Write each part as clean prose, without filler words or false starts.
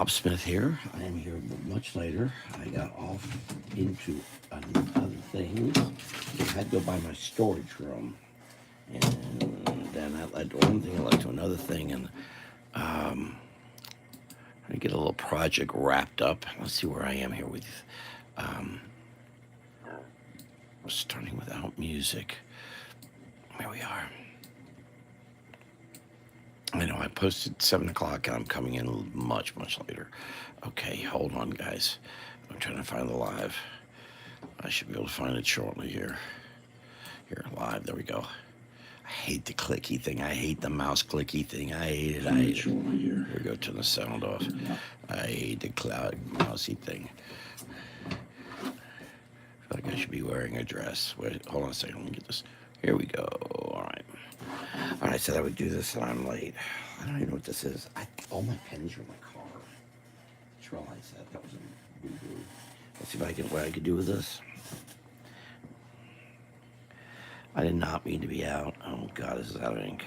Bob Smith here. I am here much later. I got off into other things. I had to go by my storage room, and then that led to one thing, it led to another thing, and I get a little project wrapped up. Let's see where I am here with um, starting without music. Here we are. I know I posted 7 o'clock and I'm coming in much later. Okay, hold on, guys. I'm trying to find the live. I should be able to find it shortly here. Here, live. There we go. I hate the clicky thing. I hate the mouse clicky thing. I hate it. I hate it. Here we go. Turn the sound off. I hate the cloud mousey thing. I feel like I should be wearing a dress. Wait, hold on a second. Let me get this. Here we go. All right. All right, I said I would do this, and I'm late. I don't even know what this is. All my pens are in my car. I just realized that was a boo-boo. Let's see what I can do with this. I did not mean to be out. Oh God, this is out of ink.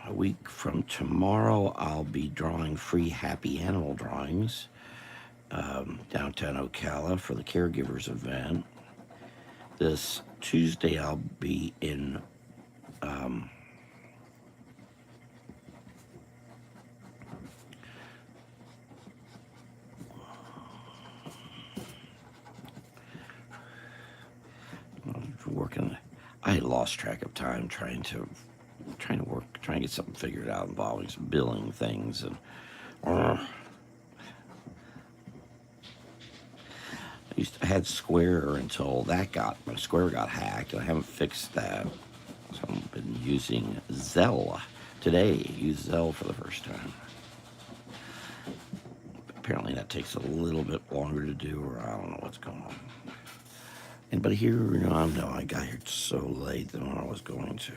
A week from tomorrow, I'll be drawing free happy animal drawings downtown Ocala for the caregivers event. This Tuesday, I'll be in working. I lost track of time trying to get something figured out involving some billing things, and I had Square until my Square got hacked, and I haven't fixed that. So I've been using Zelle today. Used Zelle for the first time. Apparently that takes a little bit longer to do, or I don't know what's going on. Anybody here? No, I got here so late than when I was going to.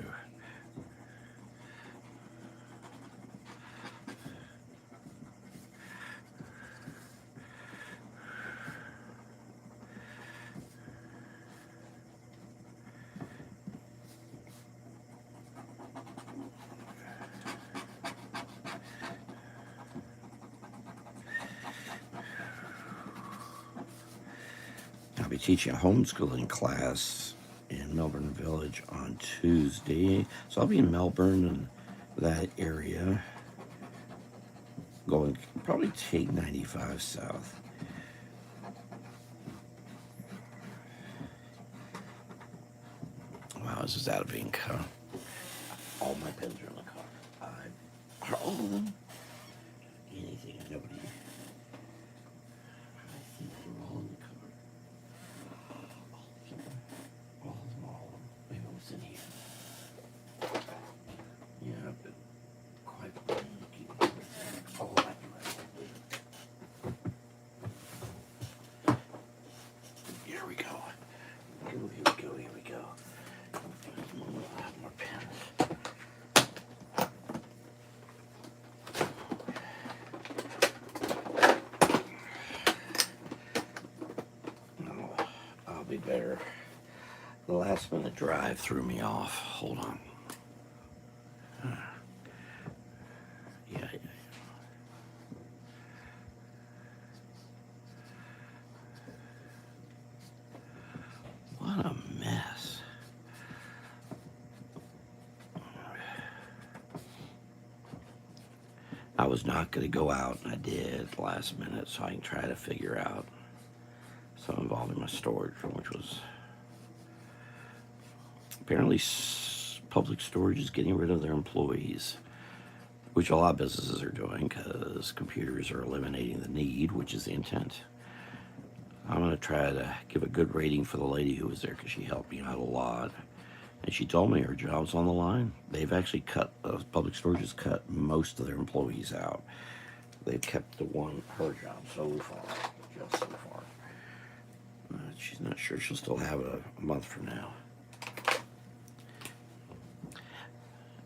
I'll be teaching a homeschooling class in Melbourne Village on Tuesday. So I'll be in Melbourne and that area. Going, probably take 95 south. Wow, this is out of ink, huh? All my pens are in the car. Are all of them? Anything, nobody. I think they're all in the car. All of them. Maybe what's in here? Yeah, but quite keep everything. Oh, I do have. Here we go. Here we go. I have more pens. I'll be better. The last minute drive threw me off. Hold on. Yeah. What a mess. I was not going to go out, and I did at the last minute, so I can try to figure out something involving my storage room, which was apparently public storage is getting rid of their employees, which a lot of businesses are doing because computers are eliminating the need, which is the intent. I'm going to try to give a good rating for the lady who was there because she helped me out a lot. And she told me her job's on the line. They've actually public storage has cut most of their employees out. They've kept her job so far, just so far. She's not sure she'll still have it a month from now.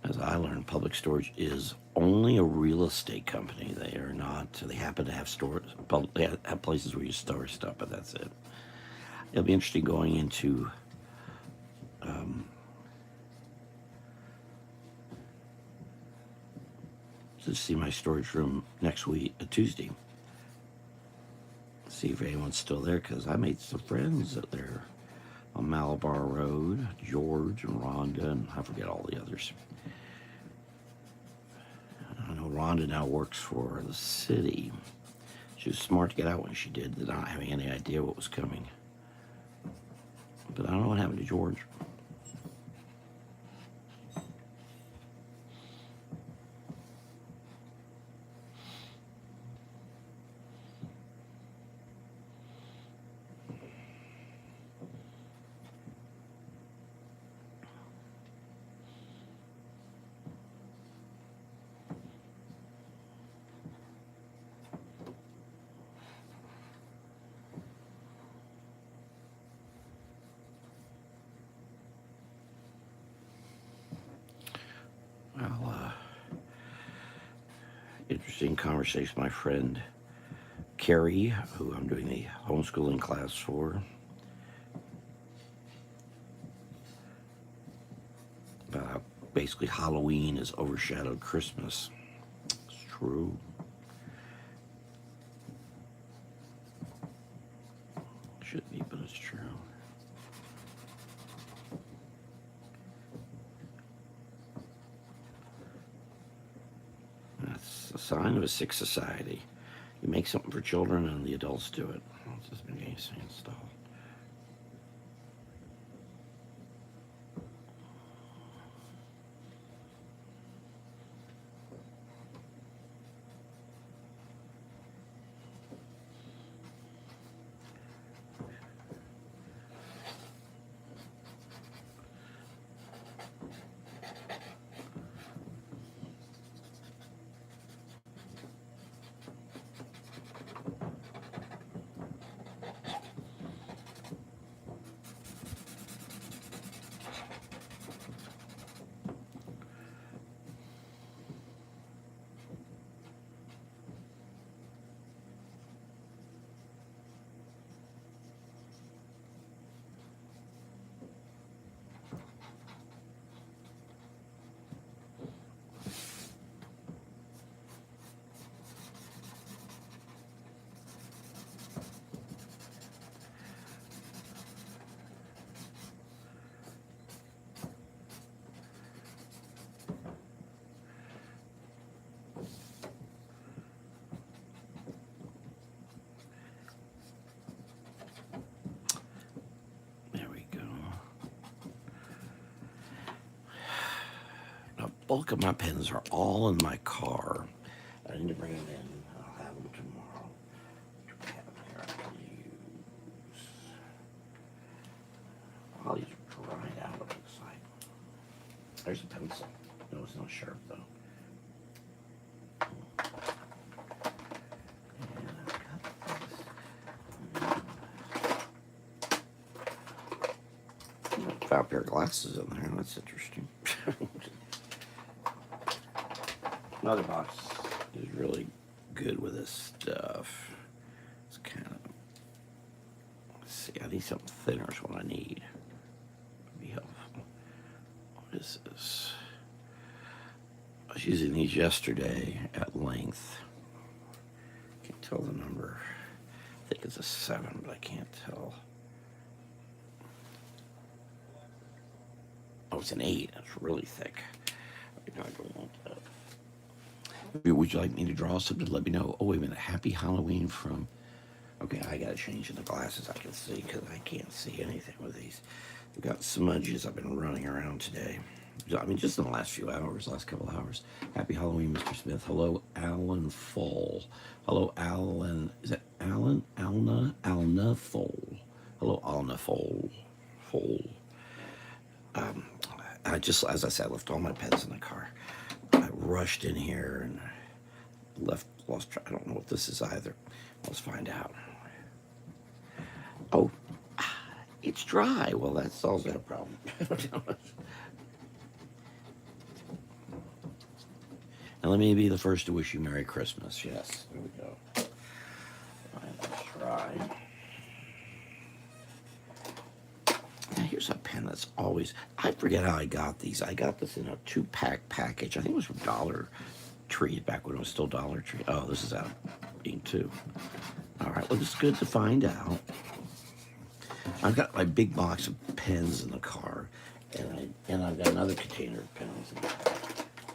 As I learned, public storage is only a real estate company. They are not. They happen to have stores. They have places where you store stuff, but that's it. It'll be interesting going into to see my storage room next week, Tuesday. See if anyone's still there, because I made some friends that there on Malabar Road, George and Rhonda, and I forget all the others. I know Rhonda now works for the city. She was smart to get out when she did, not having any idea what was coming. But I don't know what happened to George. Well, interesting conversation with my friend Carrie, who I'm doing the homeschooling class for, about how basically Halloween has overshadowed Christmas. It's true. Should be, but it's true. That's a sign of a sick society. You make something for children and the adults do it. It's just been installed. Bulk of my pens are all in my car. I need to bring them in. I'll have them tomorrow. I have them here. I'll use dried out, it looks like. There's a pencil. No, it's not sharp, though. Found a pair of glasses in there. That's interesting. Another box is really good with this stuff. It's kind of, let's see, I need something thinner is what I need. Would be helpful. What is this? I was using these yesterday at length. Can't tell the number. I think it's a 7, but I can't tell. Oh, it's an 8. That's really thick. I don't want that. Would you like me to draw something? Let me know. Oh, wait a minute. Happy Halloween from... Okay, I got to change in the glasses I can see because I can't see anything with these. I've got smudges. I've been running around today. I mean, just in the last few hours, last couple of hours. Happy Halloween, Mr. Smith. Hello, Alan Fall. Hello, Alan. Is that Alan? Alna Fall. Hello, Alna Fall. I just, as I said, I left all my pens in the car. I rushed in here and lost track. I don't know what this is either. Let's find out. Oh, it's dry. Well, that solves that problem. And let me be the first to wish you Merry Christmas. Yes, there we go. All right, let's try. Now, here's a pen that's always, I forget how I got these. I got this in a 2-pack package. I think it was from Dollar Tree back when it was still Dollar Tree. Oh, this is out of ink too. All right, well, it's good to find out. I've got my big box of pens in the car, and I've got another container of pens.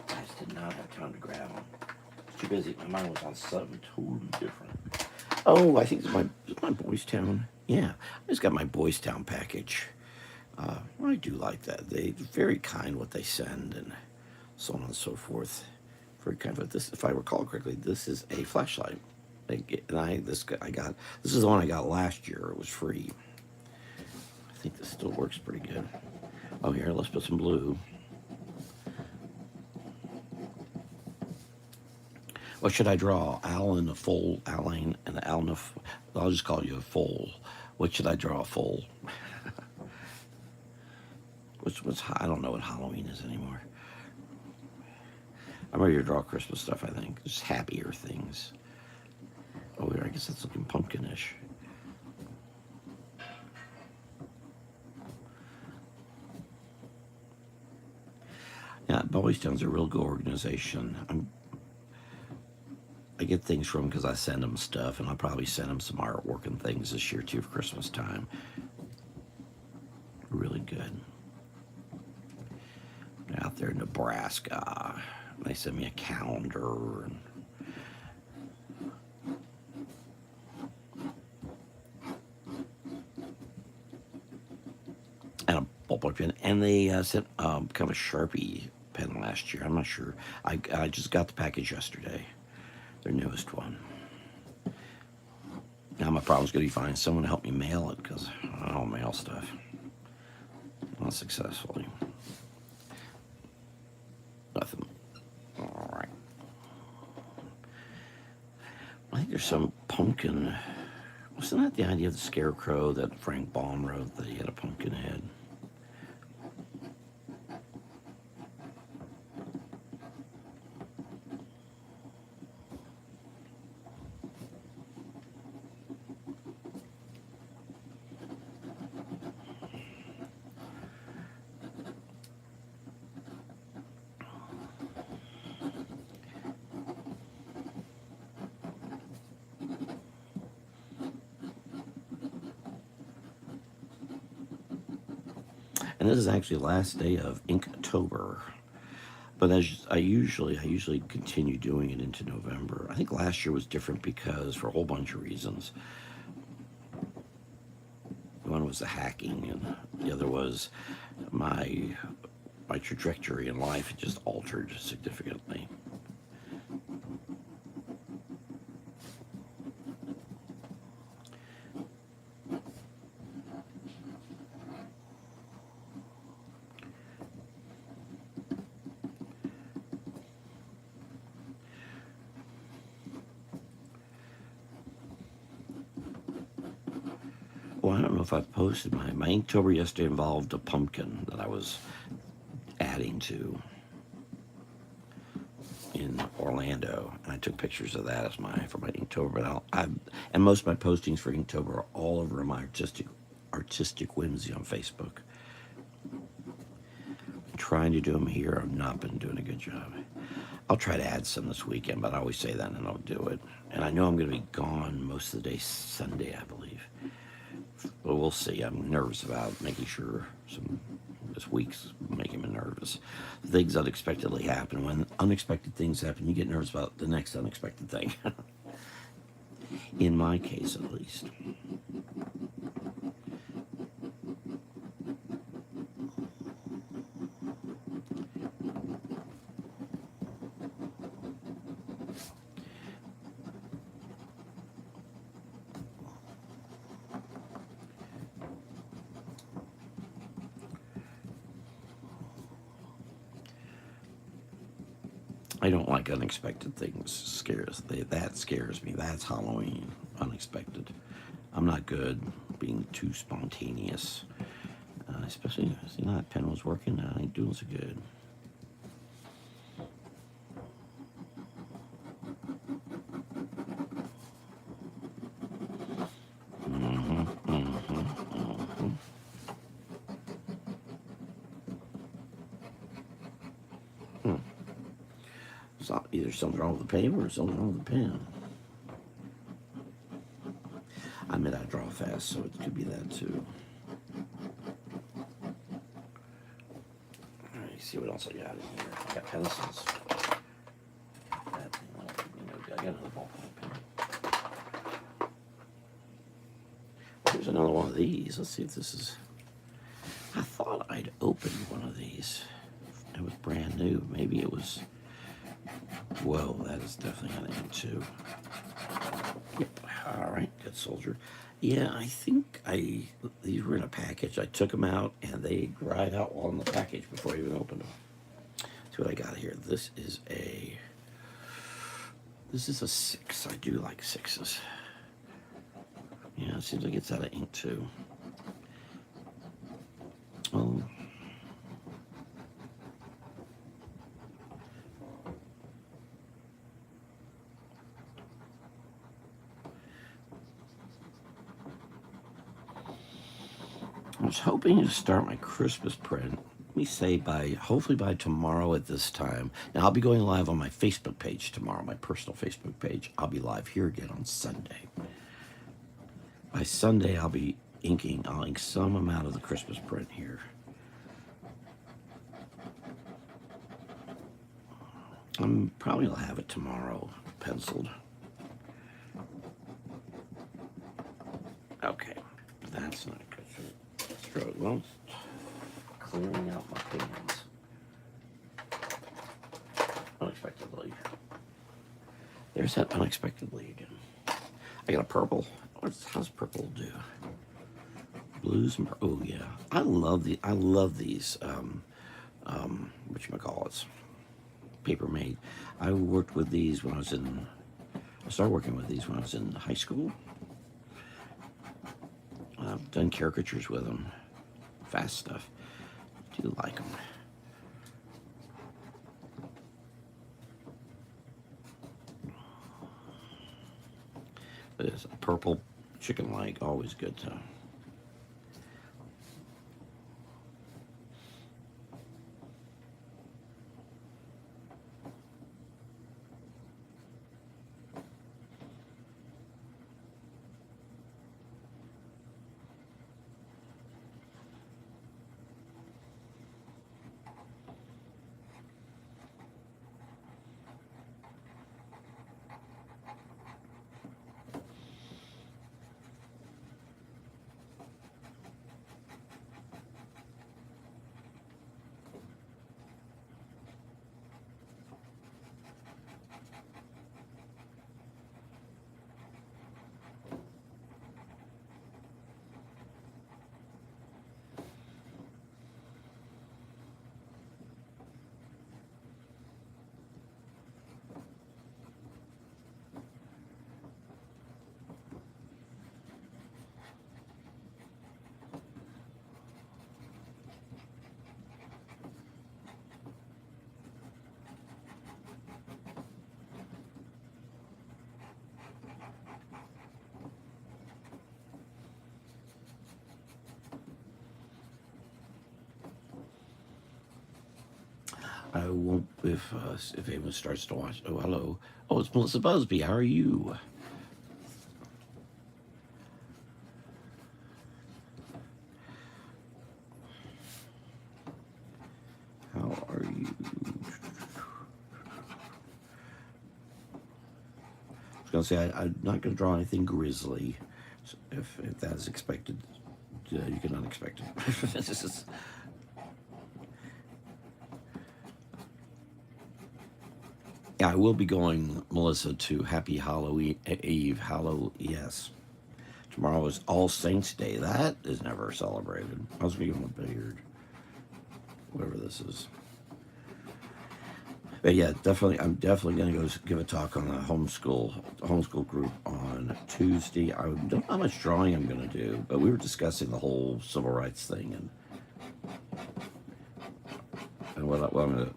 I just did not have time to grab them. I was too busy. My mind was on something totally different. Oh, I think it's my Boys Town. Yeah, I just got my Boys Town package. I do like that. They're very kind what they send, and so on and so forth. Very kind. But this, if I recall correctly, this is a flashlight. And this is the one I got last year. It was free. I think this still works pretty good. Oh, here, let's put some blue. What should I draw? Al in a foal, Alain, and Al in a. I'll just call you a foal. What should I draw? A foal. I don't know what Halloween is anymore. I'm ready to draw Christmas stuff, I think. Just happier things. Oh, I guess that's looking pumpkinish. Yeah, Boys Town's a real good organization. I get things from them because I send them stuff, and I'll probably send them some artwork and things this year too for Christmas time. Really good. Out there in Nebraska, they sent me a calendar and a ballpoint pen, and they sent kind of a Sharpie pen last year. I'm not sure. I just got the package yesterday, their newest one. Now my problem's going to be finding someone to help me mail it because I don't mail stuff. Not successfully. Nothing. All right. I think there's some pumpkin. Wasn't that the idea of the scarecrow that Frank Baum wrote, that he had a pumpkin head? And this is actually the last day of Inktober. But as I usually continue doing it into November. I think last year was different because for a whole bunch of reasons. One was the hacking, and the other was my trajectory in life had just altered significantly. Well, I don't know if I've posted my Inktober yesterday involved a pumpkin that I was adding to in Orlando, and I took pictures of that as for my Inktober. But and most of my postings for Inktober are all over my artistic whimsy on Facebook. I'm trying to do them here. I've not been doing a good job. I'll try to add some this weekend, but I always say that and I don't do it. And I know I'm going to be gone most of the day Sunday, I believe. But we'll see. I'm nervous about making sure this week's making me nervous. Things unexpectedly happen. When unexpected things happen, you get nervous about the next unexpected thing. In my case, at least. I don't like unexpected things. That scares me. That's Halloween. Unexpected. I'm not good being too spontaneous. Especially, that pen was working. I ain't doing so good. Either something's wrong with the paper or something's wrong with the pen. I admit I draw fast, so it could be that too. All right, see what else I got in here. I got pencils. I got another ballpoint pen. Here's another one of these. Let's see if this is. I thought I'd opened one of these. It was brand new. Maybe it was. Whoa, that is definitely an M2. Yep. All right, good soldier. Yeah, I think these were in a package. I took them out and they dried out on the package before I even opened them. See what I got here. This is a 6. I do like 6s. Yeah, it seems like it's out of ink too. Oh. I was hoping to start my Christmas print, let me say hopefully by tomorrow at this time. Now I'll be going live on my Facebook page tomorrow, my personal Facebook page. I'll be live here again on Sunday. By Sunday I'll ink some amount of the Christmas print here. I'm probably will have it tomorrow, penciled. Okay, that's not good. Well, clearing out my pens unexpectedly. There's that unexpectedly again. I got a purple. How's purple do? Blues and oh yeah, I love these. Whatchamacallits, paper made. I worked with these when I started working with these when I was in high school. I've done caricatures with them. Fast stuff. I do like them. There's a purple chicken leg, always good to. I won't if anyone starts to watch. Oh, hello. Oh, it's Melissa Busby. How are you? How are you? I was gonna say I'm not gonna draw anything grisly. So if that is expected, you can unexpect it. This is. Yeah, I will be going, Melissa, to Happy Halloween Eve. Yes. Tomorrow is All Saints Day. That is never celebrated. I was gonna give him a beard. Whatever this is. But yeah, definitely, I'm definitely gonna go give a talk on the homeschool group on Tuesday. I don't know how much drawing I'm gonna do, but we were discussing the whole civil rights thing and what I'm gonna.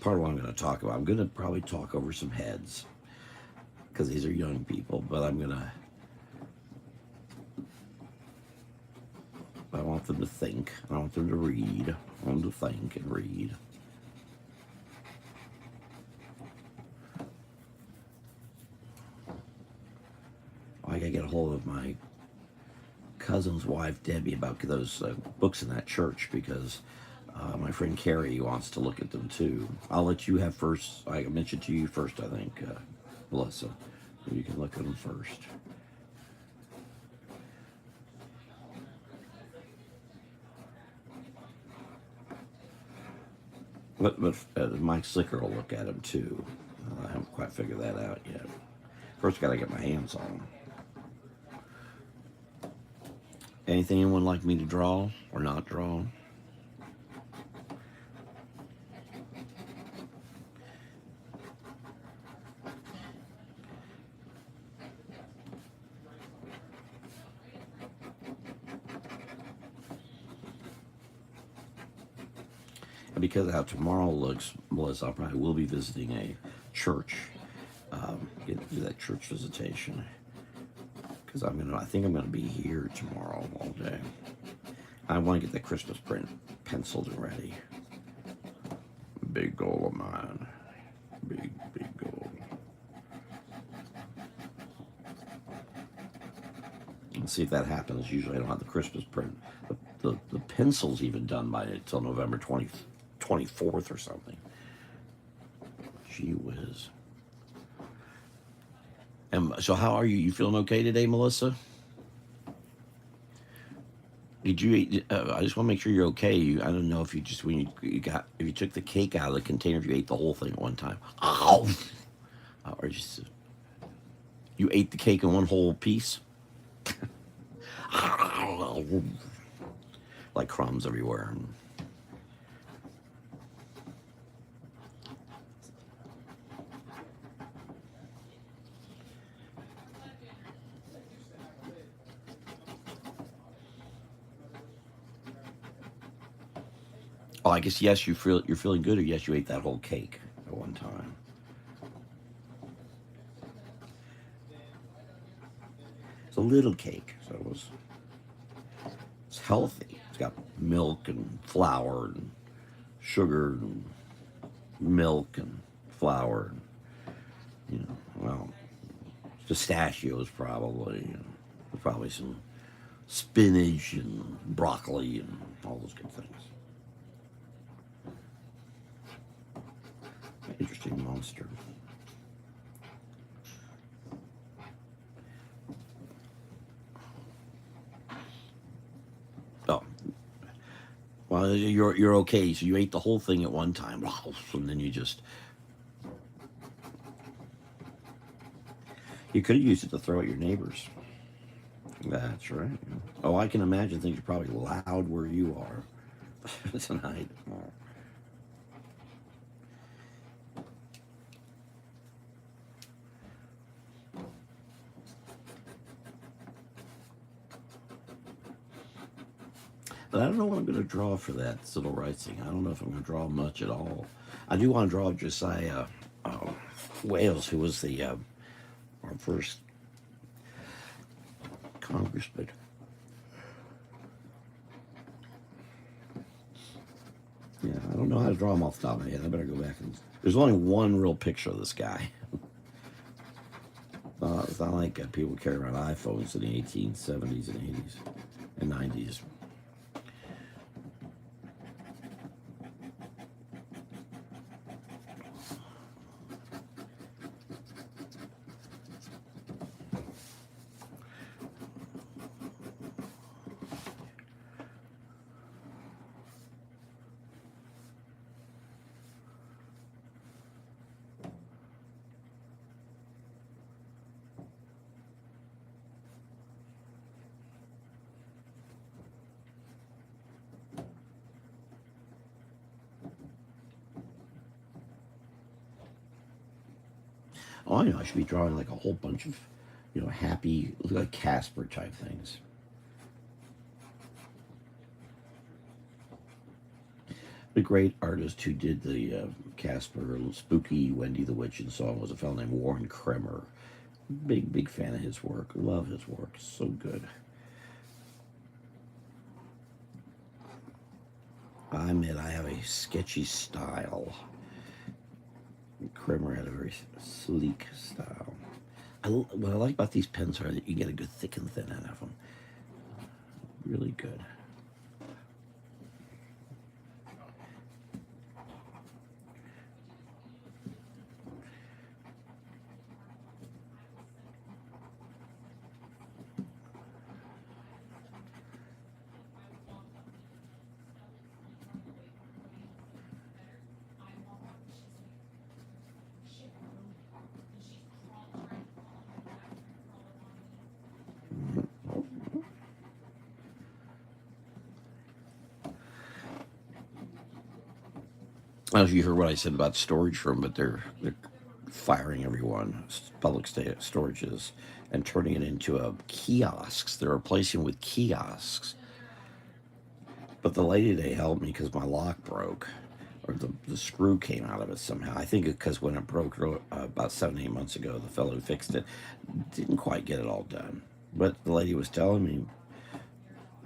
Part of what I'm going to talk about. I'm going to probably talk over some heads because these are young people, but I want them to think. I want them to read. I want them to think and read. hold of my cousin's wife, Debbie, about those books in that church because my friend Carrie wants to look at them too. I'll let you have first. I mentioned to you first, I think, Melissa. You can look at them first. But Mike Slicker will look at them too. I haven't quite figured that out yet. First, got to get my hands on them. Anything anyone like me to draw or not draw? And because of how tomorrow looks, Melissa, I probably will be visiting a church. Do that church visitation because I think I'm gonna be here tomorrow all day. I want to get the Christmas print penciled and ready. Big goal of mine. Big goal. Let's see if that happens. Usually I don't have the Christmas print. The pencil's even done by till November 24th or something. Gee whiz. And so how are you? You feeling okay today, Melissa? Did you eat? I just want to make sure you're okay. I don't know if you just when if you took the cake out of the container, if you ate the whole thing at one time. Ow! Or just you ate the cake in one whole piece, like crumbs everywhere. Oh, I guess yes, you're feeling good, or yes, you ate that whole cake at one time. It's a little cake, so it's healthy. It's got milk and flour and sugar and milk and flour and well, pistachios probably, and probably some spinach and broccoli and all those good things. Interesting monster. Oh, well, you're okay. So you ate the whole thing at one time, and then you could have used it to throw at your neighbors. That's right. Oh, I can imagine things are probably loud where you are tonight. But I don't know what I'm going to draw for that civil rights thing. I don't know if I'm going to draw much at all. I do want to draw Josiah Wales, who was our first congressman. Yeah, I don't know how to draw him off the top of my head. I better go back and. There's only one real picture of this guy. It's not like people carry around iPhones in the 1870s and 80s and 90s. Oh, I know. I should be drawing like a whole bunch of, happy, like Casper type things. The great artist who did the Casper, Spooky, Wendy the Witch, and so on was a fellow named Warren Kremer. Big fan of his work. Love his work. So good. I admit I have a sketchy style. Kremer had a very sleek style. What I like about these pens are that you get a good thick and thin out of them. Really good. I don't know if you heard what I said about storage room, but they're firing everyone, public storages, and turning it into a kiosks. They're replacing with kiosks. But the lady, they helped me because my lock broke, or the screw came out of it somehow. I think because when it broke about 7, 8 months ago, the fellow who fixed it didn't quite get it all done. But the lady was telling me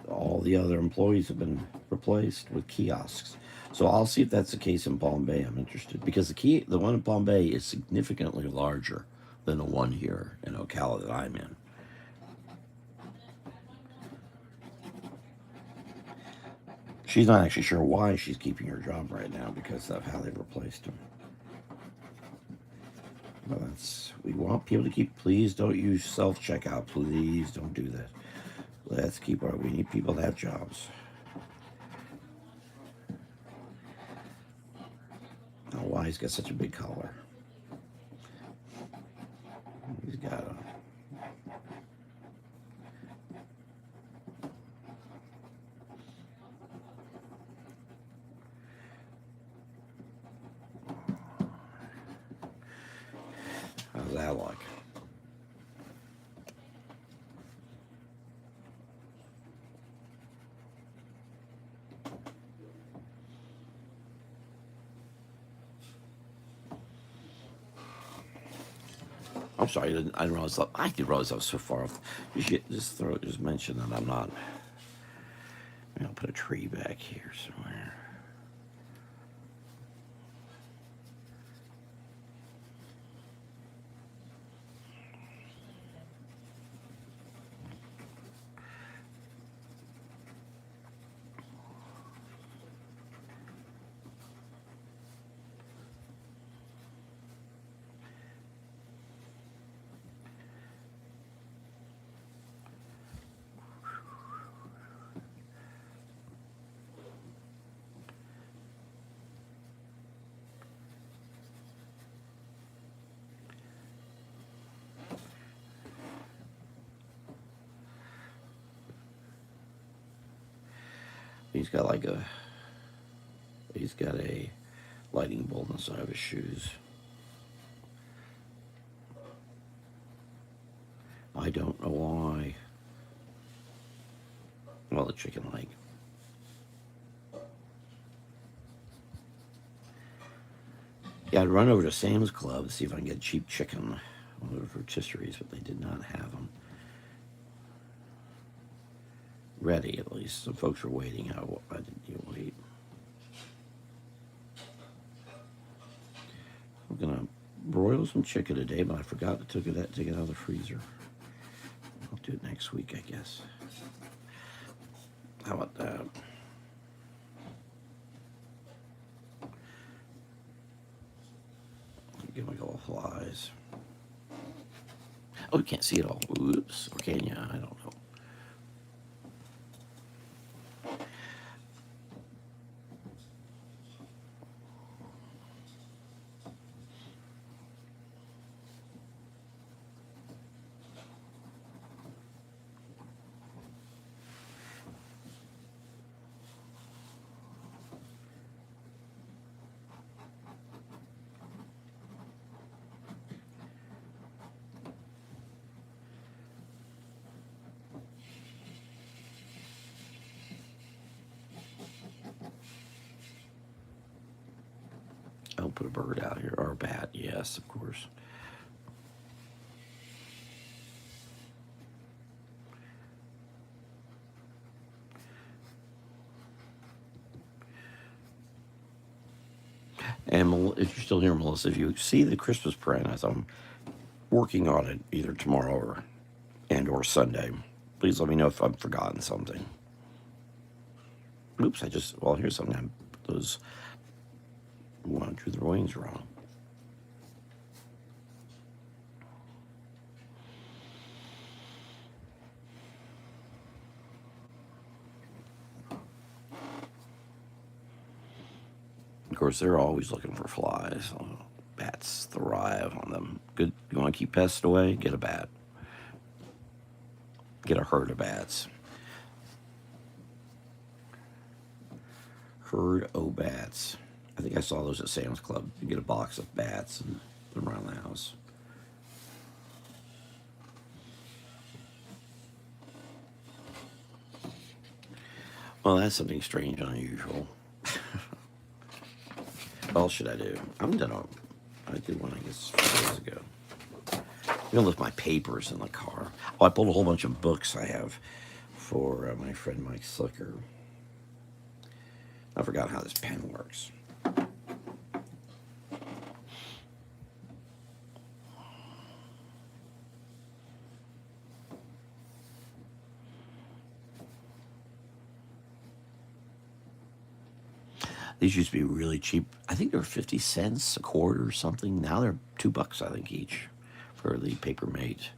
all the other employees have been replaced with kiosks. So I'll see if that's the case in Palm Bay. I'm interested because the one in Palm Bay is significantly larger than the one here in Ocala that I'm in. She's not actually sure why she's keeping her job right now because of how they've replaced him. But we want people to keep. Please don't use self checkout. Please don't do that. Let's keep our. We need people to have jobs. I don't know why he's got such a big collar. He's got a. How's that like? I'm sorry, I didn't realize that. I didn't realize I was so far off. You should just mention that I'm not. I'll put a tree back here somewhere. He's got like a. He's got a lightning bolt on the side of his shoes. I don't know why. Well, the chicken leg. Yeah, I'd run over to Sam's Club to see if I can get cheap chicken, one of the rotisseries, but they did not have them ready. At least some folks were waiting. Why did you wait? I'm gonna broil some chicken today, but I forgot to take it out of the freezer. I'll do it next week, I guess. How about that? Give me a couple flies. Oh, you can't see it all. Oops. Or can you? I don't know. I'll put a bird out here, or a bat, yes, of course. And if you're still here, Melissa, if you see the Christmas print, I thought working on it either tomorrow or Sunday. Please let me know if I've forgotten something. Oops, well, here's something. Those one drew the wings wrong. Of course, they're always looking for flies. Bats thrive on them. Good. You want to keep pests away? Get a bat. Get a herd of bats. Herd o' bats. I think I saw those at Sam's Club. You get a box of bats and put them around the house. Well, that's something strange and unusual. What else should I do? I'm done. I did one, I guess, 4 days ago. I'm gonna lift my papers in the car. Oh, I pulled a whole bunch of books I have for my friend Mike Slicker. I forgot how this pen works. These used to be really cheap. I think they were 50 cents a quarter or something. Now they're $2, I think, each for the Paper Mate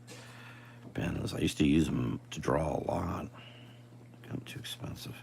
pens. I used to use them to draw a lot. Got too expensive.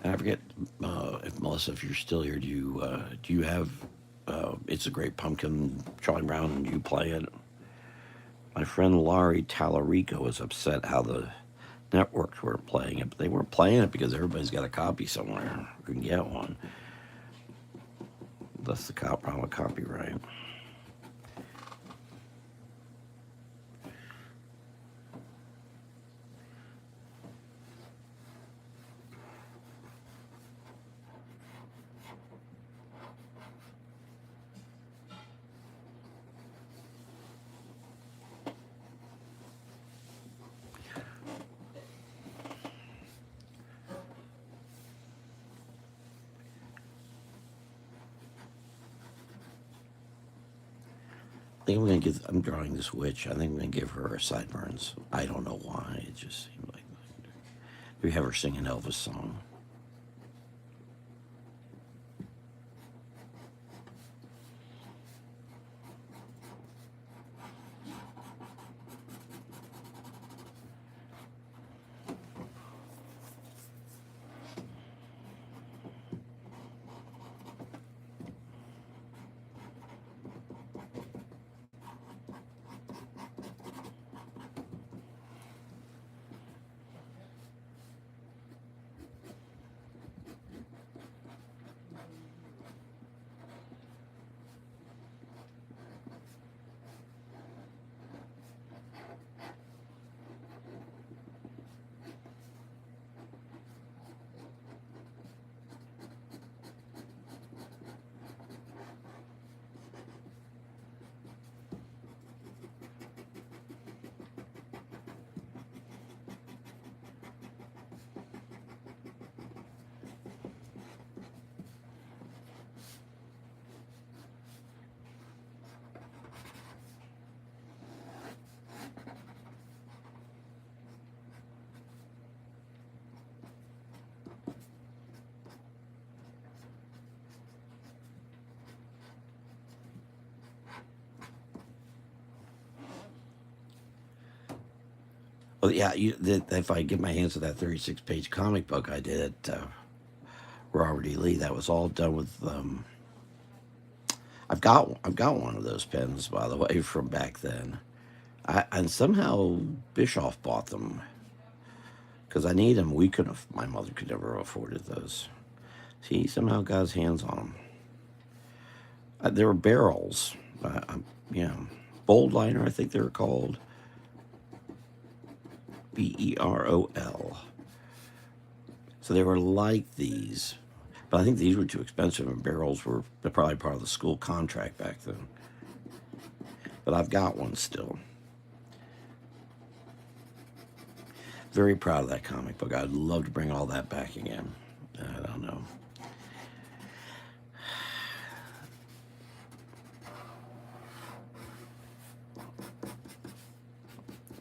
And I forget if Melissa, if you're still here, do you have It's a Great Pumpkin, Charlie Brown, and you play it? My friend Laurie Tallarico was upset how the networks weren't playing it, but they weren't playing it because everybody's got a copy somewhere who can get one. That's the problem with copyright. I think I'm drawing this witch. I think I'm gonna give her sideburns. I don't know why. It just seemed like we have her sing an Elvis song. Well, yeah, if I get my hands on that 36-page comic book I did at Robert E. Lee, that was all done with. I've got one of those pens, by the way, from back then. And somehow Bischoff bought them. because I need them. We could have. My mother could never have afforded those. He somehow got his hands on them. They were barrels. Yeah, bold liner, I think they were called. Berol. So they were like these, but I think these were too expensive, and barrels were probably part of the school contract back then. But I've got one still. Very proud of that comic book. I'd love to bring all that back again. I don't know.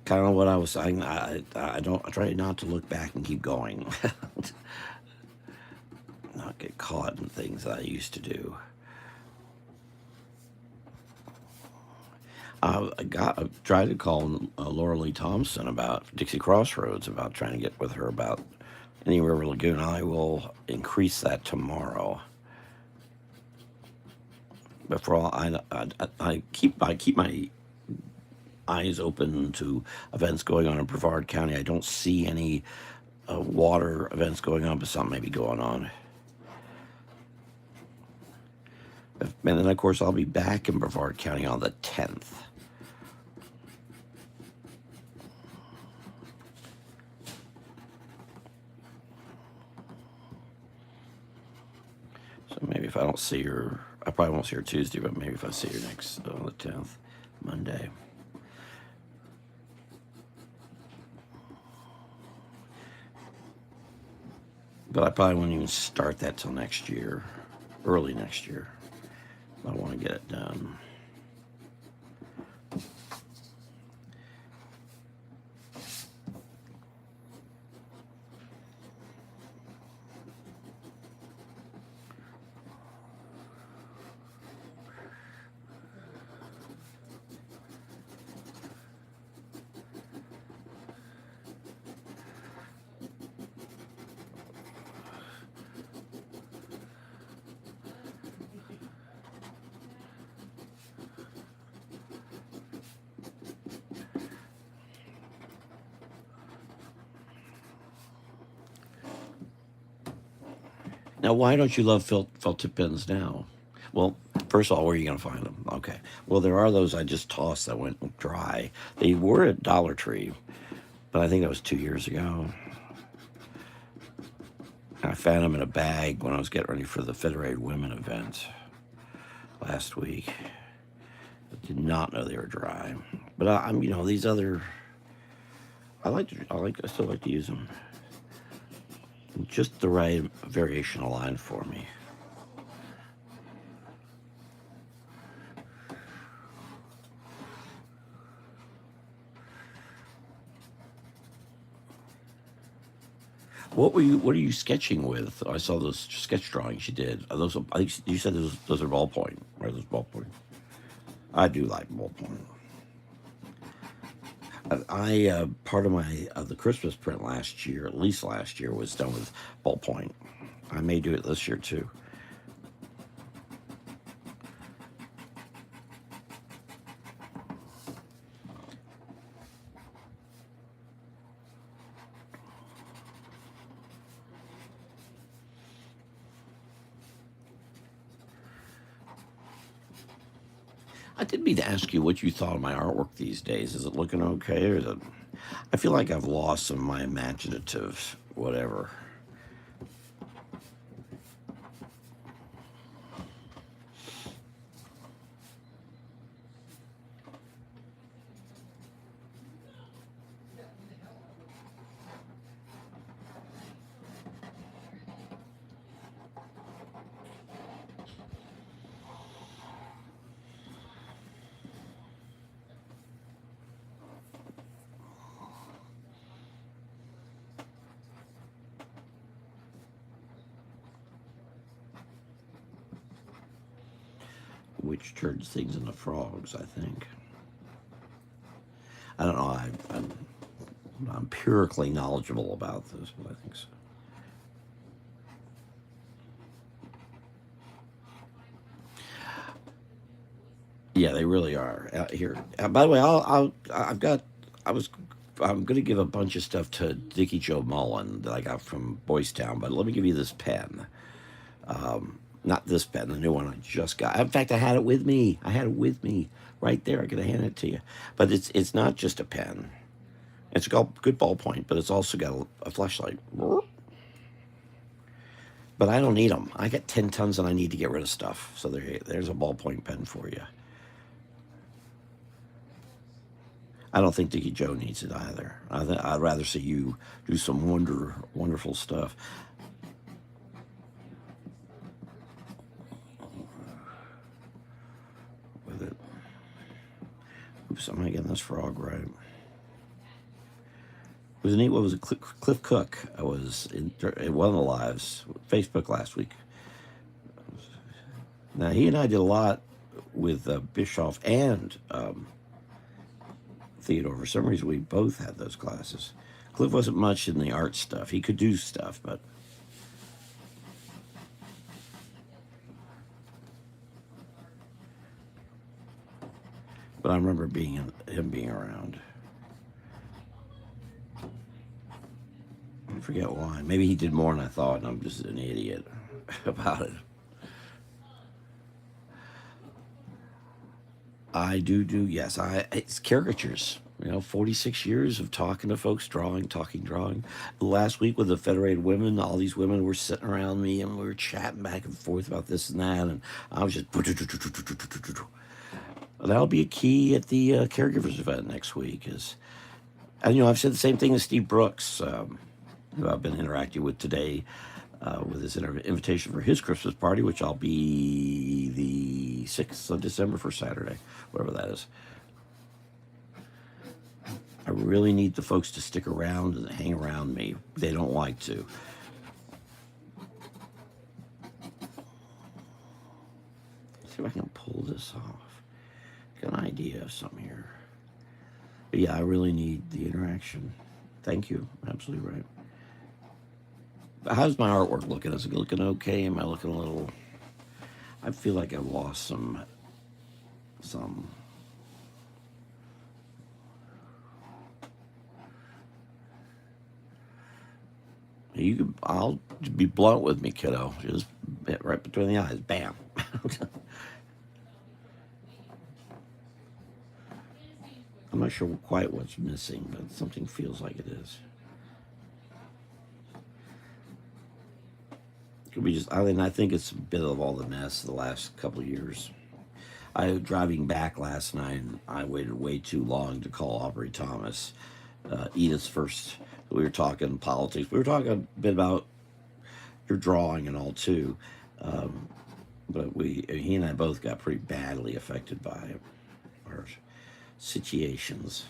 Kind of what I was saying. I don't. I try not to look back and keep going. Not get caught in things that I used to do. I tried to call Laura Lee Thompson about Dixie Crossroads, about trying to get with her about any River Lagoon. I will increase that tomorrow. But for all I keep my eyes open to events going on in Brevard County. I don't see any water events going on, but something may be going on. And then, of course, I'll be back in Brevard County on the 10th. So maybe if I don't see her, I probably won't see her Tuesday, but maybe if I see her next on the 10th, Monday. But I probably won't even start that till next year, early next year. I want to get it done. Now, why don't you love felt tip pens now? Well, first of all, where are you going to find them? Okay. Well, there are those I just tossed that went dry. They were at Dollar Tree, but I think that was 2 years ago. And I found them in a bag when I was getting ready for the Federated Women event last week. I did not know they were dry. But I'm, these other, I still like to use them. Just the right variation of line for me. What are you sketching with? I saw those sketch drawings you did. Are those, I think you said those are ballpoint. Are those ballpoint? I do like ballpoint. I part of my the Christmas print last year, at least last year, was done with ballpoint. I may do it this year too. I did mean to ask you what you thought of my artwork these days. Is it looking okay, or is it? I feel like I've lost some of my imaginative whatever. Which turns things into frogs, I think. I don't know. I'm not empirically knowledgeable about this, but I think so. Yeah, they really are. Here, by the way, I've got. I was I'm going to give a bunch of stuff to Dickie Joe Mullen that I got from Boys Town, but let me give you this pen. Not this pen, the new one I just got. In fact, I had it with me. I had it with me right there. I could have handed it to you. But it's not just a pen. It's got good ballpoint, but it's also got a flashlight. But I don't need them. I got 10 tons and I need to get rid of stuff. So there's a ballpoint pen for you. I don't think Dickie Joe needs it either. I'd rather see you do some wonderful stuff. With it. Oops, am I getting this frog right? It was neat. What was it? Cliff Cook. I was in one of the lives, Facebook last week. Now he and I did a lot with Bischoff and Theodore. For some reason, we both had those classes. Cliff wasn't much in the art stuff. He could do stuff, but I remember him being around. I forget why. Maybe he did more than I thought, and I'm just an idiot about it. I do. Yes, it's caricatures. 46 years of talking to folks, drawing. Last week with the Federated Women, all these women were sitting around me and we were chatting back and forth about this and that, and I was just. That'll be a key at the caregivers event next week. And I've said the same thing as Steve Brooks, who I've been interacting with today, with his invitation for his Christmas party, which I'll be the 6th of December for Saturday, whatever that is. I really need the folks to stick around and hang around me. They don't like to. Let's see if I can pull this off. Got an idea of something here. But yeah, I really need the interaction. Thank you. Absolutely right. But how's my artwork looking? Is it looking okay? Am I looking a little... I feel like I've lost some... I'll be blunt with me, kiddo. Just right between the eyes. Bam. I'm not sure quite what's missing, but something feels like it is. Could be just. I think it's a bit of all the mess the last couple of years. I was driving back last night, and I waited way too long to call Aubrey Thomas, Edith's first. We were talking politics. We were talking a bit about your drawing and all too, but he and I both got pretty badly affected by our situations.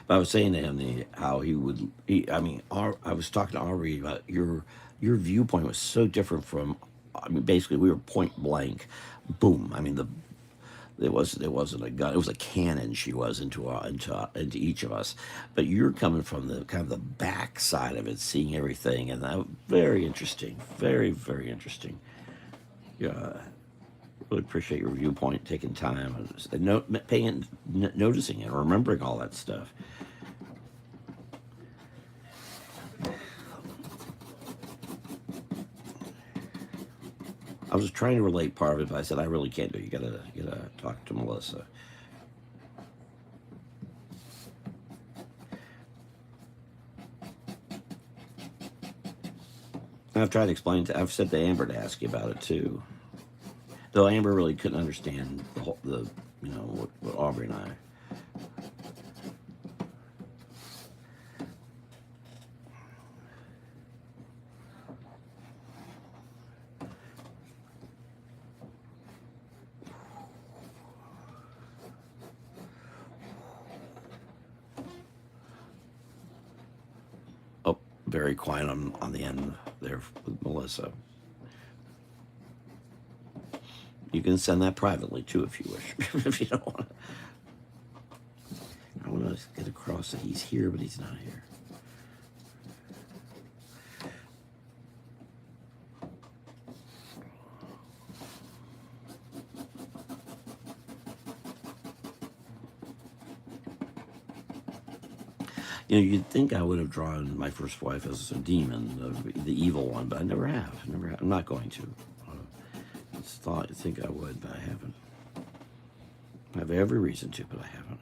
But I was saying to him how he would. I was talking to Aubrey about your viewpoint was so different from. Basically, we were point blank, boom. It wasn't a gun; it was a cannon. She was into each of us. But you're coming from the kind of the back side of it, seeing everything, and that very interesting, very very interesting. Yeah, really appreciate your viewpoint, taking time, and noticing and remembering all that stuff. I was trying to relate part of it, but I said I really can't do it. You gotta talk to Melissa. I've tried to explain I've said to Amber to ask you about it too. Though Amber really couldn't understand what Aubrey and I. Oh, very quiet on the end there with Melissa. You can send that privately too if you wish, if you don't want to. I want to get across that he's here, but he's not here. You'd think I would have drawn my first wife as a demon, the evil one, but I never have. Never have. I'm not going to. I think I would, but I haven't. I have every reason to, but I haven't.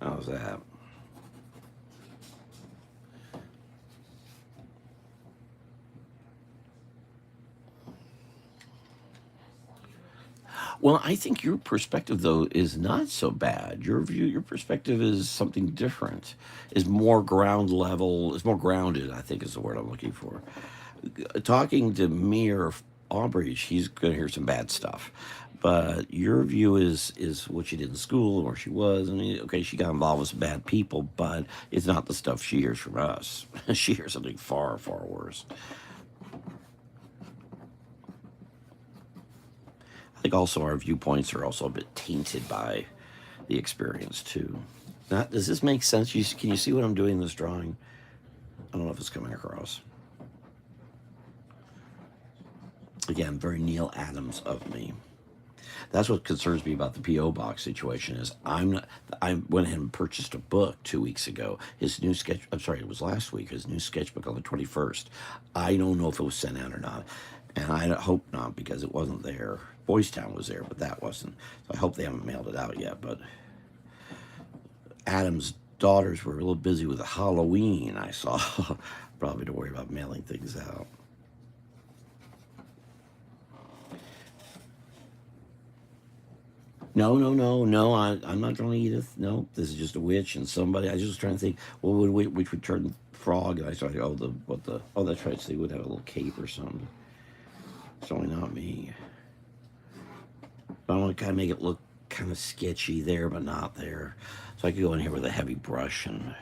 How's that? Well, I think your perspective though is not so bad. Your perspective is something different. Is more ground level. Is more grounded. I think is the word I'm looking for. Talking to me or Aubrey, she's going to hear some bad stuff. But your view is what she did in school, or she was. I mean, okay, she got involved with some bad people, but it's not the stuff she hears from us. She hears something far, far worse. I think also our viewpoints are also a bit tainted by the experience too. Not, does this make sense? Can you see what I'm doing in this drawing? I don't know if it's coming across. Again, very Neil Adams of me. That's what concerns me about the PO box situation. Is I went ahead and purchased a book 2 weeks ago. His new sketch. I'm sorry, it was last week. His new sketchbook on the 21st. I don't know if it was sent out or not, and I hope not because it wasn't there. Boys Town was there, but that wasn't. So I hope they haven't mailed it out yet. But Adam's daughters were a little busy with Halloween. I saw probably to worry about mailing things out. No, no, no, no. I'm not drawing Edith. No, this is just a witch and somebody. I just was trying to think, well, which would turn frog? And I started, oh, that's right. So they would have a little cape or something. It's only not me. But I want to kind of make it look kind of sketchy there, but not there. So I could go in here with a heavy brush and.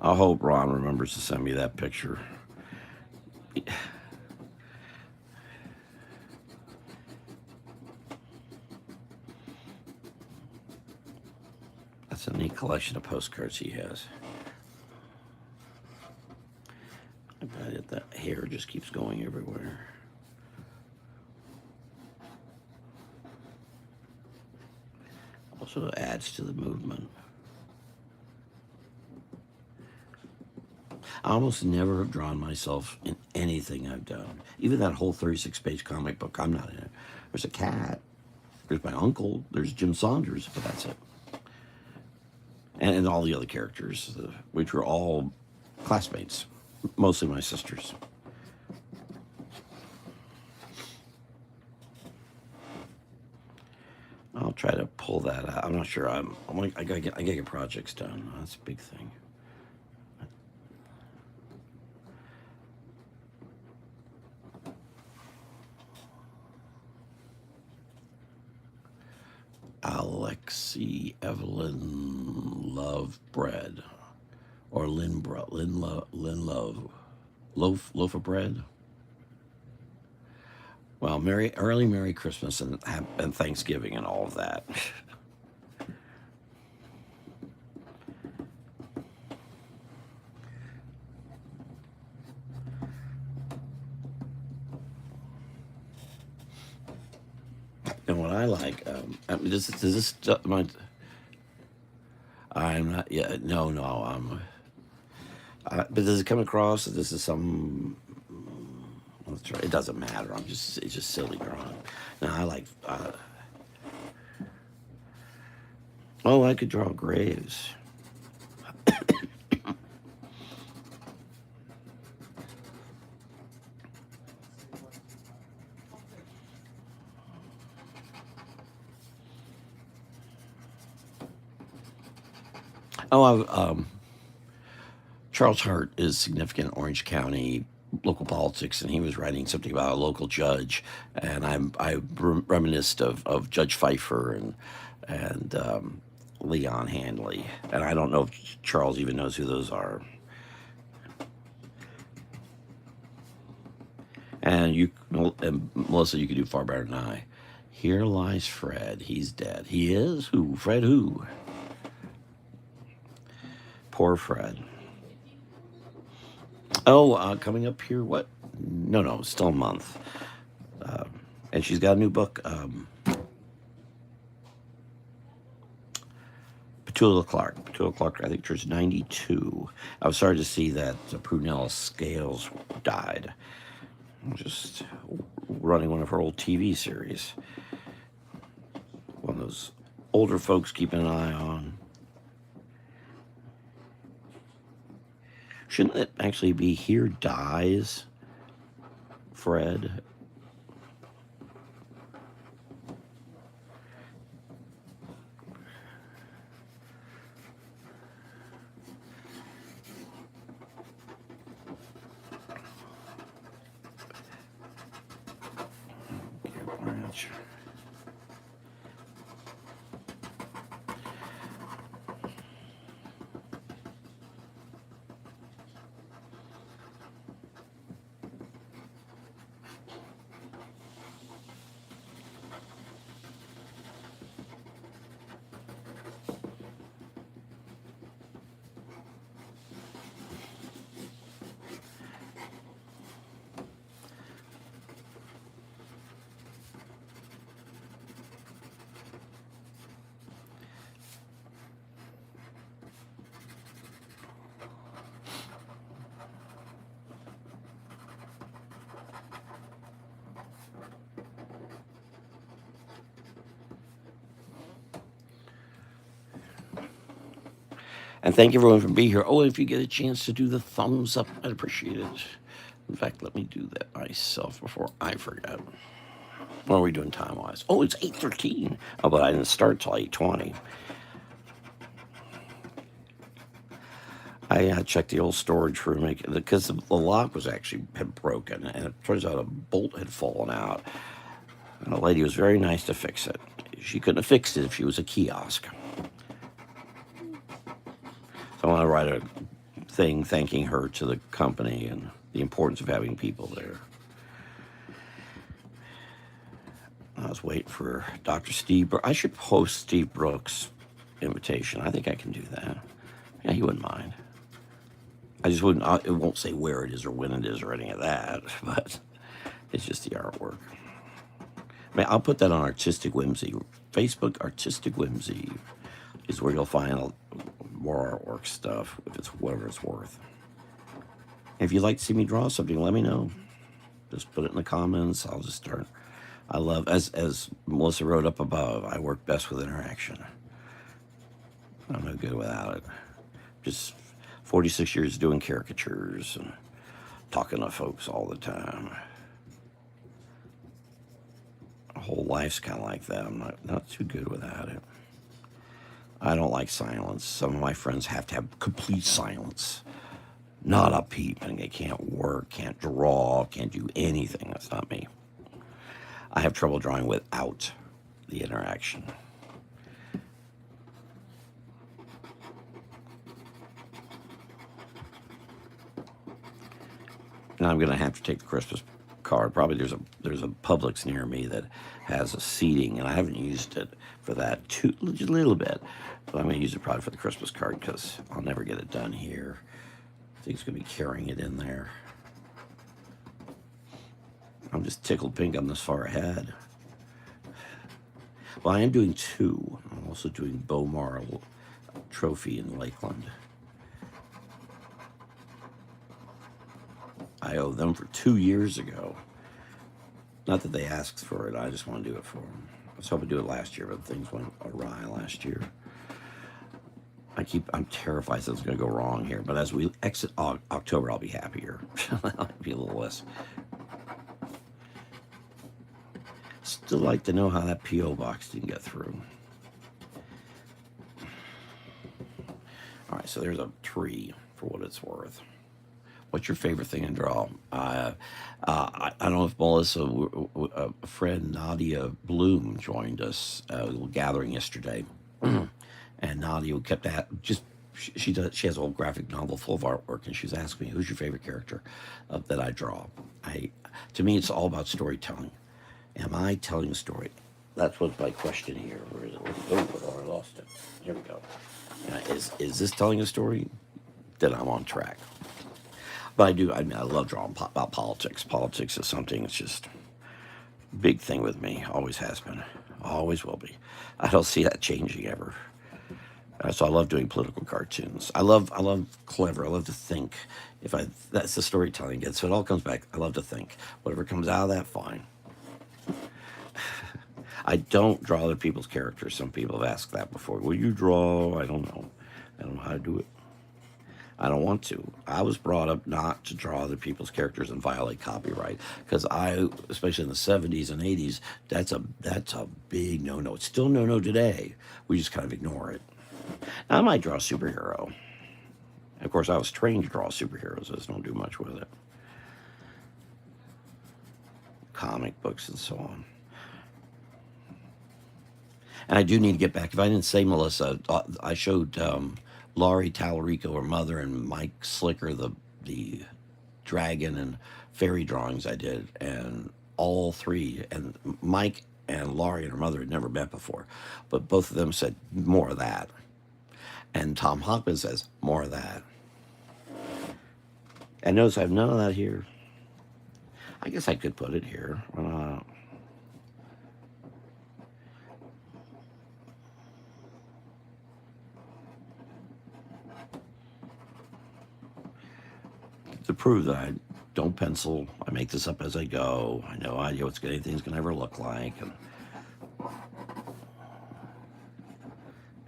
I hope Ron remembers to send me that picture. That's a neat collection of postcards he has. I bet that hair just keeps going everywhere. Also adds to the movement. I almost never have drawn myself in anything I've done. Even that whole 36-page comic book, I'm not in it. There's a cat. There's my uncle. There's Jim Saunders, but that's it. And all the other characters, which were all classmates, mostly my sisters. I'll try to pull that out. I'm not sure. I gotta get projects done. That's a big thing. Alexi Evelyn Love Bread, or Lynn Love loaf of bread. Well, early Merry Christmas and Thanksgiving and all of that. And what I like, does this I'm not. Yeah, no, no. But does it come across that this is some? Let's try. It doesn't matter. It's just silly drawing. Now I like. Oh, I could draw graves. Oh, Charles Hart is significant in Orange County local politics, and he was writing something about a local judge, and I reminisced of Judge Pfeiffer and Leon Hanley, and I don't know if Charles even knows who those are. And and Melissa, you could do far better than I. Here lies Fred. He's dead. He is? Who? Fred who? Poor Fred. Oh, coming up here, what? No, still a month. Uh, and she's got a new book, Petula Clark. Petula Clark, I think, turns 92. I was sorry to see that Prunella Scales died. Just running one of her old TV series. One of those older folks keeping an eye on. Shouldn't it actually be Here Dies Fred? Branch. And thank everyone for being here. Oh, if you get a chance to do the thumbs up, I'd appreciate it. In fact, let me do that myself before I forget. What are we doing time-wise? Oh, it's 8:13. Oh, but I didn't start till 8:20. I checked the old storage room because the lock was actually had broken, and it turns out a bolt had fallen out. And the lady was very nice to fix it. She couldn't have fixed it if she was a kiosk. So I want to write a thing thanking her to the company and the importance of having people there. I was waiting for Dr. Steve. I should post Steve Brooks' invitation. I think I can do that. Yeah, he wouldn't mind. I just wouldn't. It won't say where it is or when it is or any of that. But it's just the artwork. I mean, I'll put that on Artistic Whimsy. Facebook Artistic Whimsy is where you'll find more artwork stuff if it's whatever it's worth. If you'd like to see me draw something, let me know. Just put it in the comments. I'll just start. I love, as Melissa wrote up above, I work best with interaction. I'm no good without it. Just 46 years doing caricatures and talking to folks all the time. A whole life's kind of like that. I'm not too good without it. I don't like silence. Some of my friends have to have complete silence. Not a peep, and they can't work, can't draw, can't do anything. That's not me. I have trouble drawing without the interaction. Now I'm going to have to take the Christmas card. Probably there's a Publix near me that has a seating, and I haven't used it for that just a little bit. But I'm going to use it probably for the Christmas card because I'll never get it done here. I think it's going to be carrying it in there. I'm just tickled pink I'm this far ahead. Well, I am doing two. I'm also doing Bomar Trophy in Lakeland. I owe them for 2 years ago. Not that they asked for it. I just want to do it for them. I was hoping to do it last year, but things went awry last year. I'm terrified that it's going to go wrong here. But as we exit October, I'll be happier. I'll be a little less. Still like to know how that P.O. box didn't get through. All right, so there's a tree for what it's worth. What's your favorite thing to draw? I don't know if Melissa, a friend, Nadia Bloom, joined us at a little gathering yesterday. And Nadia kept she has a whole graphic novel full of artwork, and she was asking me, who's your favorite character that I draw? I, to me, it's all about storytelling. Am I telling a story? That's what my question here. Where is it? Oh, I lost it. Here we go. Is this telling a story? Then I'm on track. But I do. I mean, I love drawing about politics. Politics is something that's just a big thing with me. Always has been. Always will be. I don't see that changing ever. So I love doing political cartoons. I love clever. I love to think. If I That's the storytelling again. So it all comes back. I love to think. Whatever comes out of that, fine. I don't draw other people's characters. Some people have asked that before. Will you draw? I don't know. I don't know how to do it. I don't want to. I was brought up not to draw other people's characters and violate copyright because especially in the 70s and 80s, that's a big no-no. It's still no-no today. We just kind of ignore it. I might draw a superhero. Of course, I was trained to draw superheroes. I just don't do much with it. Comic books and so on. And I do need to get back. If I didn't say, Melissa, I showed Laurie Talarico, her mother, and Mike Slicker, the dragon and fairy drawings I did. And all three, and Mike and Laurie and her mother had never met before. But both of them said, more of that. And Tom Hopkins says, more of that. And notice I have none of that here. I guess I could put it here. To prove that I don't pencil, I make this up as I go. I know idea what anything's going to ever look like. And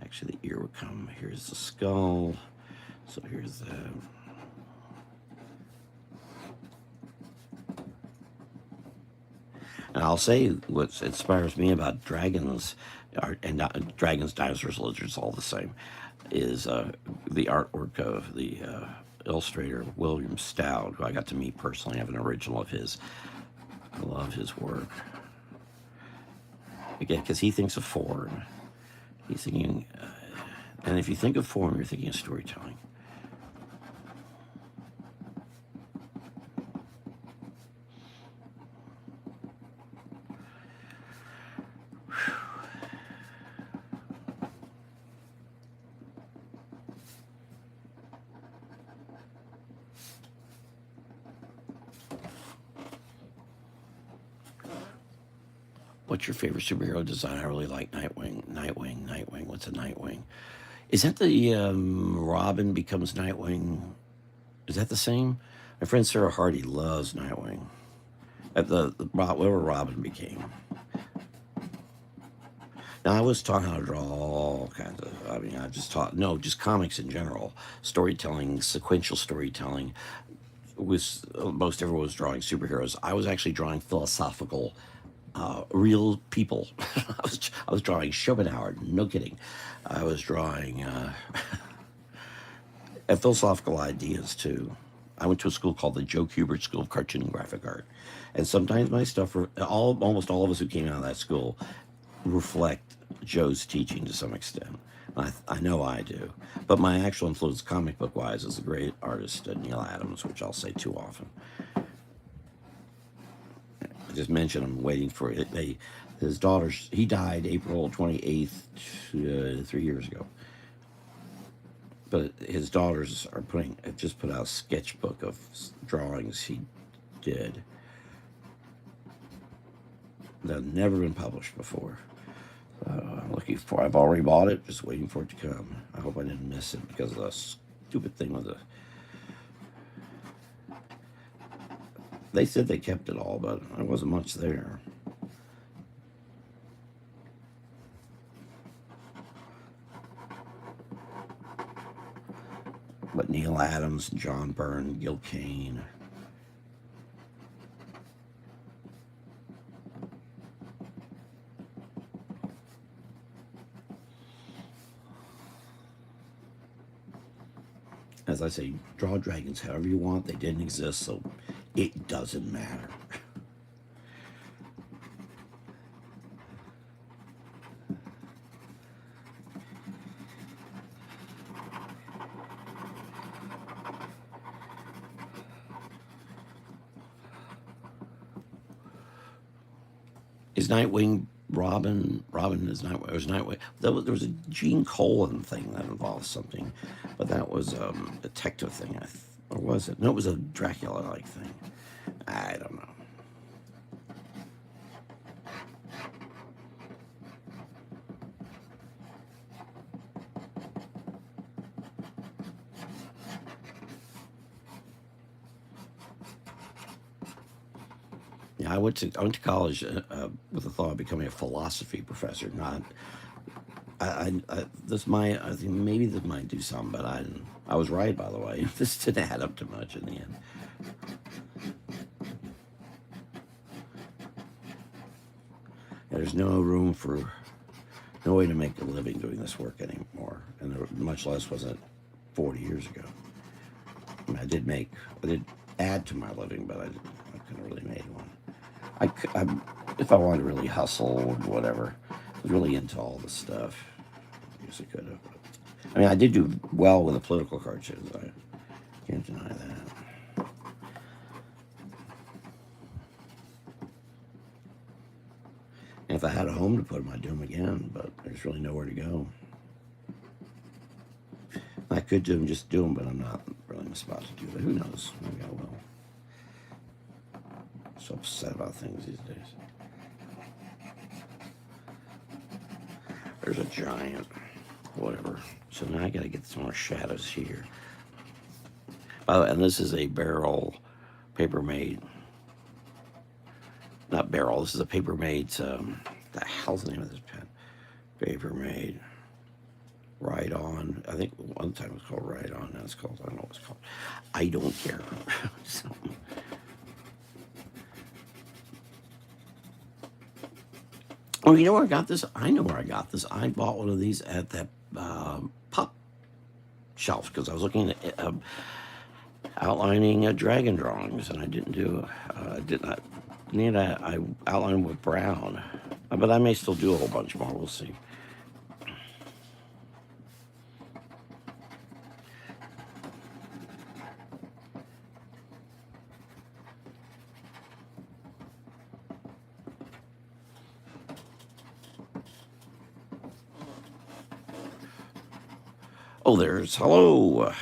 actually, the ear would come. Here's the skull. So here's the. And I'll say what inspires me about dragons, dragons, dinosaurs, lizards, all the same, is the artwork of the illustrator William Stout, who I got to meet personally. I have an original of his. I love his work. Again, because he thinks of form. He's thinking, and if you think of form, you're thinking of storytelling. What's your favorite superhero design? I really like Nightwing. Nightwing. What's a Nightwing? Is that the Robin becomes Nightwing? Is that the same? My friend Sarah Hardy loves Nightwing. Whatever Robin became. Now, I was taught how to draw all kinds of, I mean, I just taught, no, just comics in general. Storytelling, sequential storytelling. Most everyone was drawing superheroes. I was actually drawing philosophical real people. I was drawing Schopenhauer. No kidding. I was drawing philosophical ideas too. I went to a school called the Joe Kubert School of Cartoon and Graphic Art, and sometimes my stuff, almost all of us who came out of that school, reflect Joe's teaching to some extent. I know I do. But my actual influence, comic book wise, is the great artist Neil Adams, which I'll say too often. I just mentioned I'm waiting for it. His daughter, he died April 28th, 3 years ago. But his daughters have just put out a sketchbook of drawings he did that have never been published before. I'm looking for. I've already bought it, just waiting for it to come. I hope I didn't miss it because of the stupid thing with the. They said they kept it all, but there wasn't much there. But Neil Adams, John Byrne, Gil Kane. As I say, draw dragons however you want. They didn't exist, so it doesn't matter. Is Nightwing Robin? Robin is Nightwing. It was Nightwing. There was a Gene Colan thing that involved something, but that was a detective thing. Or was it? No, it was a Dracula-like thing. I don't know. Yeah, I went to college with the thought of becoming a philosophy professor. Not this might I think maybe this might do some, but I didn't. I was right, by the way. This didn't add up to much in the end. Yeah, there's no room for no way to make a living doing this work anymore, and much less was it 40 years ago. I mean, I did add to my living, but I couldn't really make one. If I wanted to really hustle or whatever, I was really into all this stuff. I guess I could have. I mean, I did do well with the political cartoons. I can't deny that. And if I had a home to put them, I'd do them again, but there's really nowhere to go. I could just do them, but I'm not really in a spot to do that. Who knows? Maybe I will. I'm so upset about things these days. There's a giant, whatever. So now I got to get some more shadows here. By the way, and this is a barrel paper made. Not barrel. This is a paper made. The hell's the name of this pen? Paper made. Ride On. I think one time it was called Ride On. Now it's called, I don't know what it's called. I don't care. So, oh, you know where I got this? I know where I got this. I bought one of these at that pop shelf because I was looking at outlining dragon drawings, and I didn't do. Did not need. I outlined with brown, but I may still do a whole bunch more. We'll see. Oh, there's hello.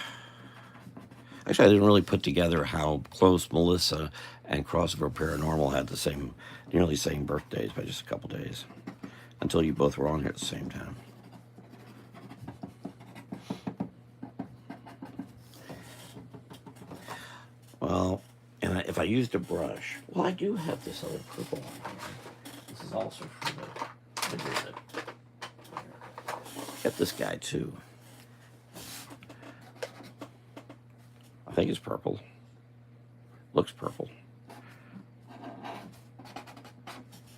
Actually, I didn't really put together how close Melissa and Crossover Paranormal had nearly same birthdays by just a couple days, until you both were on here at the same time. Well, and if I used a brush, well, I do have this other purple one here. This is also for the. What is it? Get this guy too. I think it's purple. Looks purple.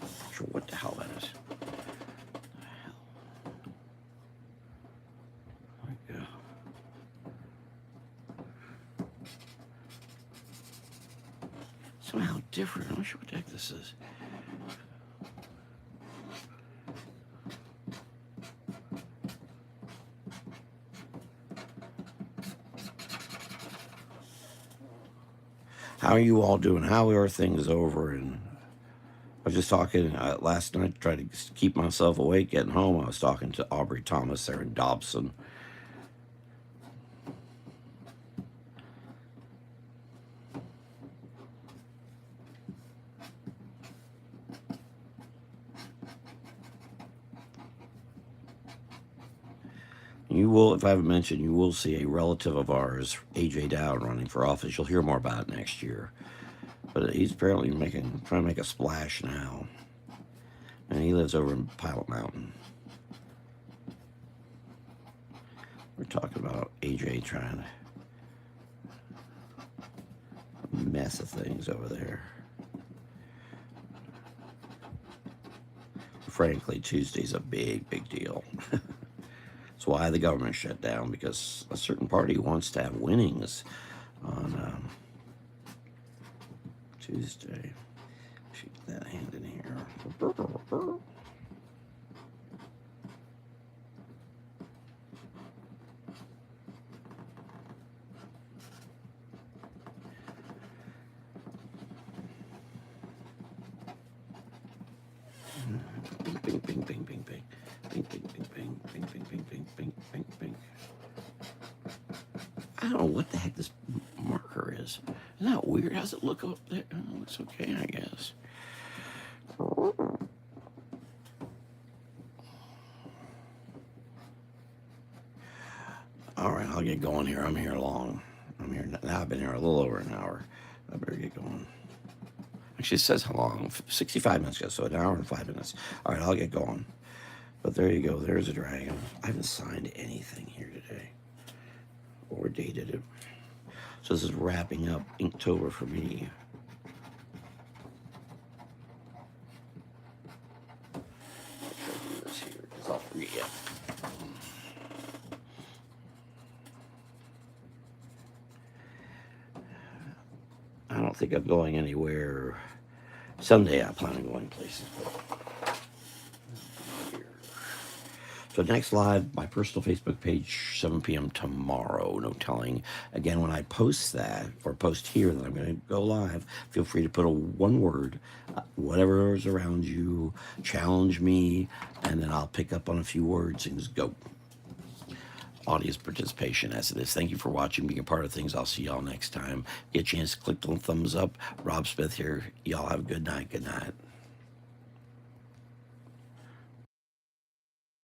Not sure what the hell that is. There we go. Somehow different. I'm not sure what the heck this is. How are you all doing? How are things over? And I was just talking last night, trying to keep myself awake getting home. I was talking to Aubrey Thomas there in Dobson. You will, if I haven't mentioned, you will see a relative of ours, AJ Dowd, running for office. You'll hear more about it next year. But he's apparently trying to make a splash now. And he lives over in Pilot Mountain. We're talking about AJ trying to mess of things over there. Frankly, Tuesday's a big, big deal. That's why the government shut down, because a certain party wants to have winnings on Tuesday. Shoot that hand in here. Bing, bing, bing, bing, bing, bing. Bing, bing, bing, bing, bing, bing, bing, bing, bing, bing, bing. I don't know what the heck this marker is. Isn't that weird? How's it look up there? Oh, it looks okay, I guess. All right, I'll get going here. I'm here long. I'm here now. I've been here a little over an hour. I better get going. Actually, it says how long? 65 minutes ago, so an hour and 5 minutes. All right, I'll get going. But there you go. There's a dragon. I haven't signed anything here today or dated it. So this is wrapping up Inktober for me. I'll try to do this here because I'll forget. I don't think I'm going anywhere. Someday I plan on going places. So next live, my personal Facebook page, 7 p.m. tomorrow. No telling. Again, when I post that or post here that I'm going to go live, feel free to put a one word, whatever is around you, challenge me, and then I'll pick up on a few words and just go. Audience participation as it is. Thank you for watching, being a part of things. I'll see y'all next time. Get a chance to click the thumbs up. Rob Smith here. Y'all have a good night. Good night.